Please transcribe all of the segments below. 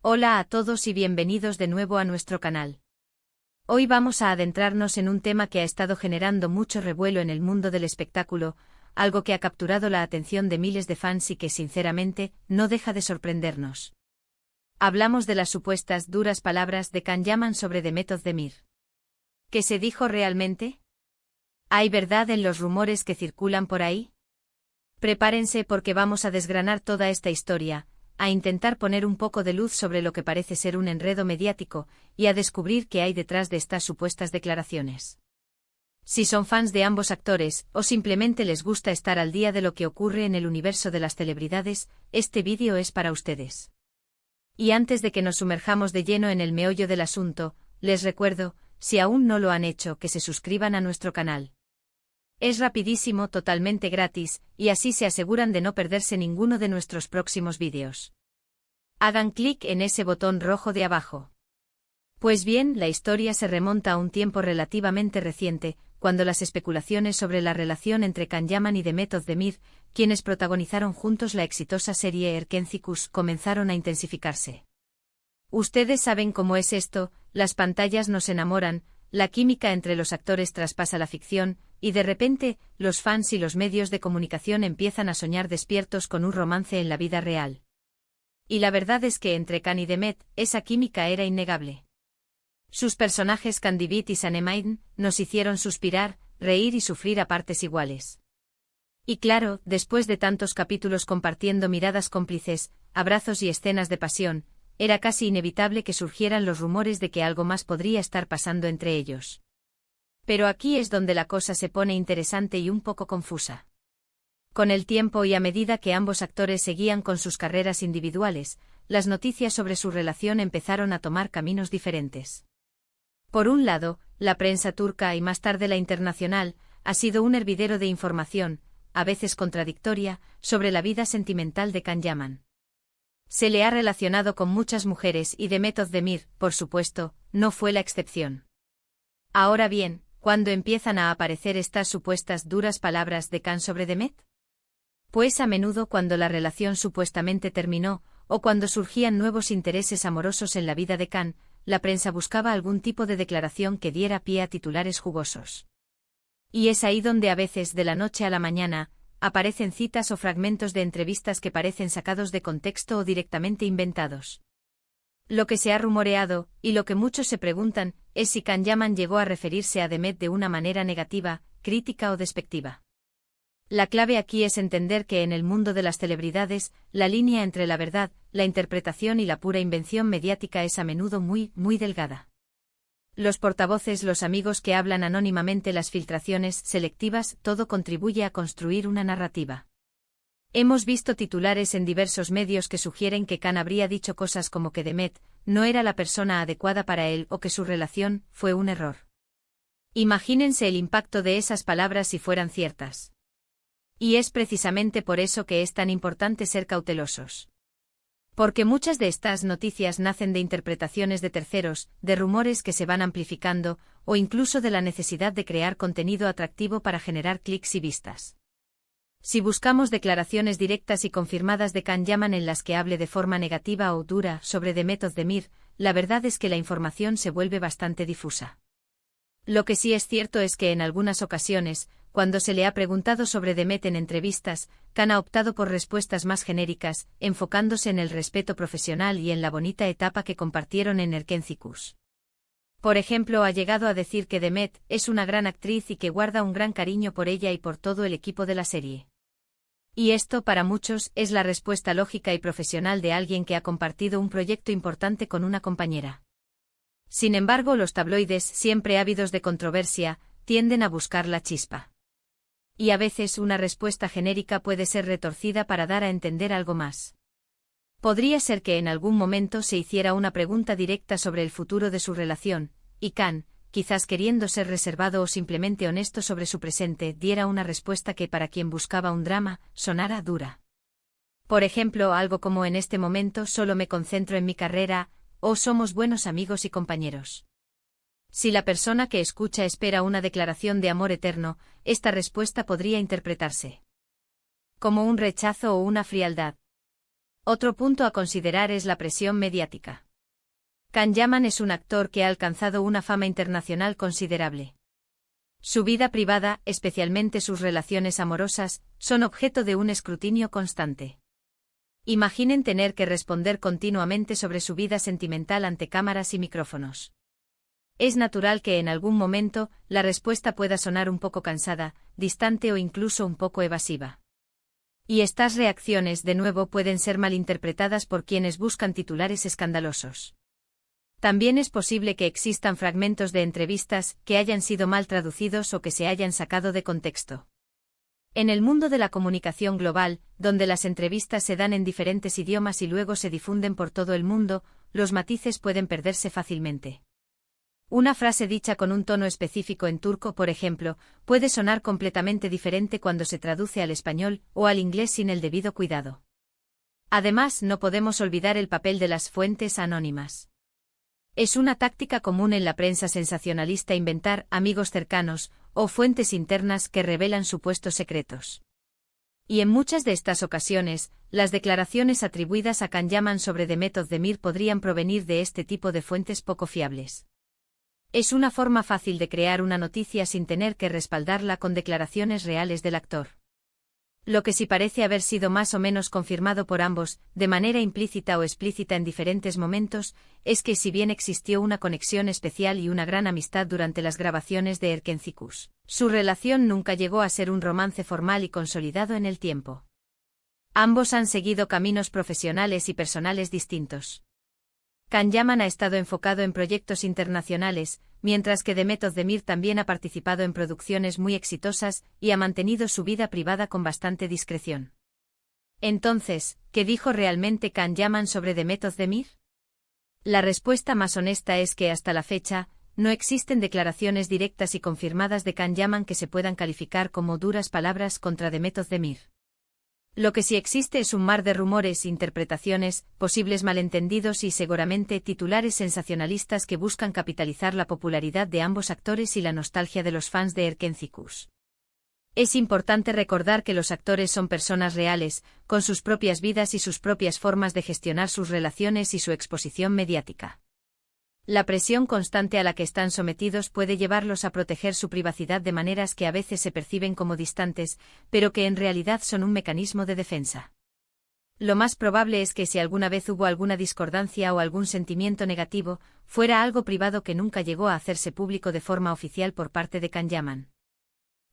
Hola a todos y bienvenidos de nuevo a nuestro canal. Hoy vamos a adentrarnos en un tema que ha estado generando mucho revuelo en el mundo del espectáculo, algo que ha capturado la atención de miles de fans y que, sinceramente, no deja de sorprendernos. Hablamos de las supuestas duras palabras de Can Yaman sobre Demet Özdemir. ¿Qué se dijo realmente? ¿Hay verdad en los rumores que circulan por ahí? Prepárense porque vamos a desgranar toda esta historia, a intentar poner un poco de luz sobre lo que parece ser un enredo mediático, y a descubrir qué hay detrás de estas supuestas declaraciones. Si son fans de ambos actores, o simplemente les gusta estar al día de lo que ocurre en el universo de las celebridades, este vídeo es para ustedes. Y antes de que nos sumerjamos de lleno en el meollo del asunto, les recuerdo, si aún no lo han hecho, que se suscriban a nuestro canal. Es rapidísimo, totalmente gratis, y así se aseguran de no perderse ninguno de nuestros próximos vídeos. Hagan clic en ese botón rojo de abajo. Pues bien, la historia se remonta a un tiempo relativamente reciente, cuando las especulaciones sobre la relación entre Can Yaman y Demet Özdemir, quienes protagonizaron juntos la exitosa serie Erkenzikuz, comenzaron a intensificarse. Ustedes saben cómo es esto, las pantallas nos enamoran, la química entre los actores traspasa la ficción, y de repente, los fans y los medios de comunicación empiezan a soñar despiertos con un romance en la vida real. Y la verdad es que entre Can y Demet, esa química era innegable. Sus personajes Candivit y Sanemain nos hicieron suspirar, reír y sufrir a partes iguales. Y claro, después de tantos capítulos compartiendo miradas cómplices, abrazos y escenas de pasión, era casi inevitable que surgieran los rumores de que algo más podría estar pasando entre ellos. Pero aquí es donde la cosa se pone interesante y un poco confusa. Con el tiempo y a medida que ambos actores seguían con sus carreras individuales, las noticias sobre su relación empezaron a tomar caminos diferentes. Por un lado, la prensa turca y más tarde la internacional, ha sido un hervidero de información, a veces contradictoria, sobre la vida sentimental de Can Yaman. Se le ha relacionado con muchas mujeres y Demet Özdemir, por supuesto, no fue la excepción. Ahora bien, ¿cuándo empiezan a aparecer estas supuestas duras palabras de Can sobre Demet? Pues a menudo cuando la relación supuestamente terminó, o cuando surgían nuevos intereses amorosos en la vida de Can, la prensa buscaba algún tipo de declaración que diera pie a titulares jugosos. Y es ahí donde a veces, de la noche a la mañana, aparecen citas o fragmentos de entrevistas que parecen sacados de contexto o directamente inventados. Lo que se ha rumoreado, y lo que muchos se preguntan, es si Can Yaman llegó a referirse a Demet de una manera negativa, crítica o despectiva. La clave aquí es entender que en el mundo de las celebridades, la línea entre la verdad, la interpretación y la pura invención mediática es a menudo muy delgada. Los portavoces, los amigos que hablan anónimamente, las filtraciones selectivas, todo contribuye a construir una narrativa. Hemos visto titulares en diversos medios que sugieren que Can habría dicho cosas como que Demet no era la persona adecuada para él o que su relación fue un error. Imagínense el impacto de esas palabras si fueran ciertas. Y es precisamente por eso que es tan importante ser cautelosos. Porque muchas de estas noticias nacen de interpretaciones de terceros, de rumores que se van amplificando, o incluso de la necesidad de crear contenido atractivo para generar clics y vistas. Si buscamos declaraciones directas y confirmadas de Can Yaman en las que hable de forma negativa o dura sobre Demet Özdemir, la verdad es que la información se vuelve bastante difusa. Lo que sí es cierto es que en algunas ocasiones, cuando se le ha preguntado sobre Demet en entrevistas, Can ha optado por respuestas más genéricas, enfocándose en el respeto profesional y en la bonita etapa que compartieron en Erkenzikuz. Por ejemplo, ha llegado a decir que Demet es una gran actriz y que guarda un gran cariño por ella y por todo el equipo de la serie. Y esto, para muchos, es la respuesta lógica y profesional de alguien que ha compartido un proyecto importante con una compañera. Sin embargo, los tabloides, siempre ávidos de controversia, tienden a buscar la chispa. Y a veces una respuesta genérica puede ser retorcida para dar a entender algo más. Podría ser que en algún momento se hiciera una pregunta directa sobre el futuro de su relación, y Can, quizás queriendo ser reservado o simplemente honesto sobre su presente, diera una respuesta que para quien buscaba un drama, sonara dura. Por ejemplo, algo como: en este momento solo me concentro en mi carrera, o somos buenos amigos y compañeros. Si la persona que escucha espera una declaración de amor eterno, esta respuesta podría interpretarse como un rechazo o una frialdad. Otro punto a considerar es la presión mediática. Can Yaman es un actor que ha alcanzado una fama internacional considerable. Su vida privada, especialmente sus relaciones amorosas, son objeto de un escrutinio constante. Imaginen tener que responder continuamente sobre su vida sentimental ante cámaras y micrófonos. Es natural que en algún momento la respuesta pueda sonar un poco cansada, distante o incluso un poco evasiva. Y estas reacciones de nuevo pueden ser malinterpretadas por quienes buscan titulares escandalosos. También es posible que existan fragmentos de entrevistas que hayan sido mal traducidos o que se hayan sacado de contexto. En el mundo de la comunicación global, donde las entrevistas se dan en diferentes idiomas y luego se difunden por todo el mundo, los matices pueden perderse fácilmente. Una frase dicha con un tono específico en turco, por ejemplo, puede sonar completamente diferente cuando se traduce al español o al inglés sin el debido cuidado. Además, no podemos olvidar el papel de las fuentes anónimas. Es una táctica común en la prensa sensacionalista inventar amigos cercanos o fuentes internas que revelan supuestos secretos. Y en muchas de estas ocasiones, las declaraciones atribuidas a Can Yaman sobre Demet Özdemir podrían provenir de este tipo de fuentes poco fiables. Es una forma fácil de crear una noticia sin tener que respaldarla con declaraciones reales del actor. Lo que sí parece haber sido más o menos confirmado por ambos, de manera implícita o explícita en diferentes momentos, es que si bien existió una conexión especial y una gran amistad durante las grabaciones de Erkencikus, su relación nunca llegó a ser un romance formal y consolidado en el tiempo. Ambos han seguido caminos profesionales y personales distintos. Can Yaman ha estado enfocado en proyectos internacionales, mientras que Demet Özdemir también ha participado en producciones muy exitosas y ha mantenido su vida privada con bastante discreción. Entonces, ¿qué dijo realmente Can Yaman sobre Demet Özdemir? La respuesta más honesta es que hasta la fecha, no existen declaraciones directas y confirmadas de Can Yaman que se puedan calificar como duras palabras contra Demet Özdemir. Lo que sí existe es un mar de rumores, interpretaciones, posibles malentendidos y seguramente titulares sensacionalistas que buscan capitalizar la popularidad de ambos actores y la nostalgia de los fans de Erkencikus. Es importante recordar que los actores son personas reales, con sus propias vidas y sus propias formas de gestionar sus relaciones y su exposición mediática. La presión constante a la que están sometidos puede llevarlos a proteger su privacidad de maneras que a veces se perciben como distantes, pero que en realidad son un mecanismo de defensa. Lo más probable es que si alguna vez hubo alguna discordancia o algún sentimiento negativo, fuera algo privado que nunca llegó a hacerse público de forma oficial por parte de Can Yaman.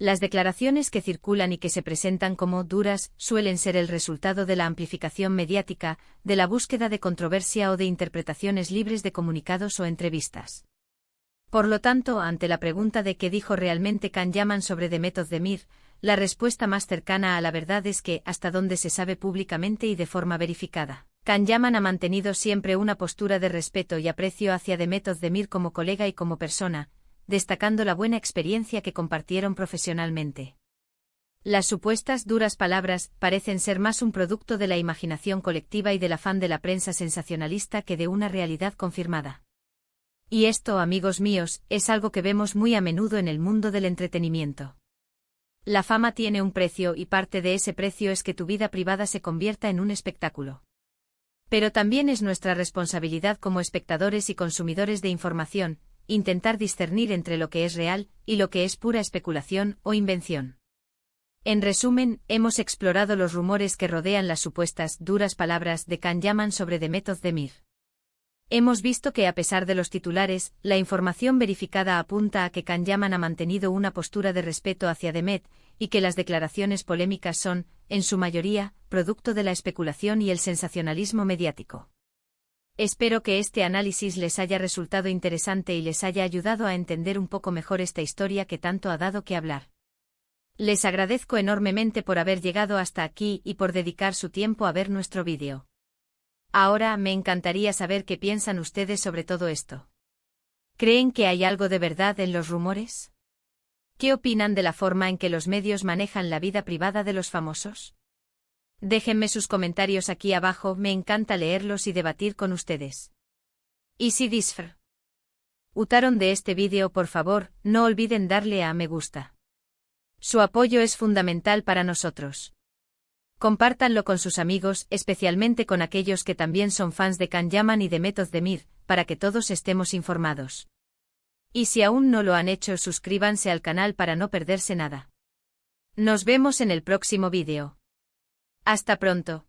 Las declaraciones que circulan y que se presentan como duras suelen ser el resultado de la amplificación mediática, de la búsqueda de controversia o de interpretaciones libres de comunicados o entrevistas. Por lo tanto, ante la pregunta de qué dijo realmente Can Yaman sobre Demet Özdemir, la respuesta más cercana a la verdad es que, hasta donde se sabe públicamente y de forma verificada, Can Yaman ha mantenido siempre una postura de respeto y aprecio hacia Demet Özdemir como colega y como persona, destacando la buena experiencia que compartieron profesionalmente. Las supuestas duras palabras parecen ser más un producto de la imaginación colectiva y del afán de la prensa sensacionalista que de una realidad confirmada. Y esto, amigos míos, es algo que vemos muy a menudo en el mundo del entretenimiento. La fama tiene un precio y parte de ese precio es que tu vida privada se convierta en un espectáculo. Pero también es nuestra responsabilidad como espectadores y consumidores de información, intentar discernir entre lo que es real y lo que es pura especulación o invención. En resumen, hemos explorado los rumores que rodean las supuestas duras palabras de Can Yaman sobre Demet Özdemir. Hemos visto que a pesar de los titulares, la información verificada apunta a que Can Yaman ha mantenido una postura de respeto hacia Demet, y que las declaraciones polémicas son, en su mayoría, producto de la especulación y el sensacionalismo mediático. Espero que este análisis les haya resultado interesante y les haya ayudado a entender un poco mejor esta historia que tanto ha dado que hablar. Les agradezco enormemente por haber llegado hasta aquí y por dedicar su tiempo a ver nuestro vídeo. Ahora me encantaría saber qué piensan ustedes sobre todo esto. ¿Creen que hay algo de verdad en los rumores? ¿Qué opinan de la forma en que los medios manejan la vida privada de los famosos? Déjenme sus comentarios aquí abajo, me encanta leerlos y debatir con ustedes. Y si disfrutaron de este vídeo, por favor, no olviden darle a me gusta. Su apoyo es fundamental para nosotros. Compártanlo con sus amigos, especialmente con aquellos que también son fans de Can Yaman y de Method Demir, para que todos estemos informados. Y si aún no lo han hecho, suscríbanse al canal para no perderse nada. Nos vemos en el próximo vídeo. Hasta pronto.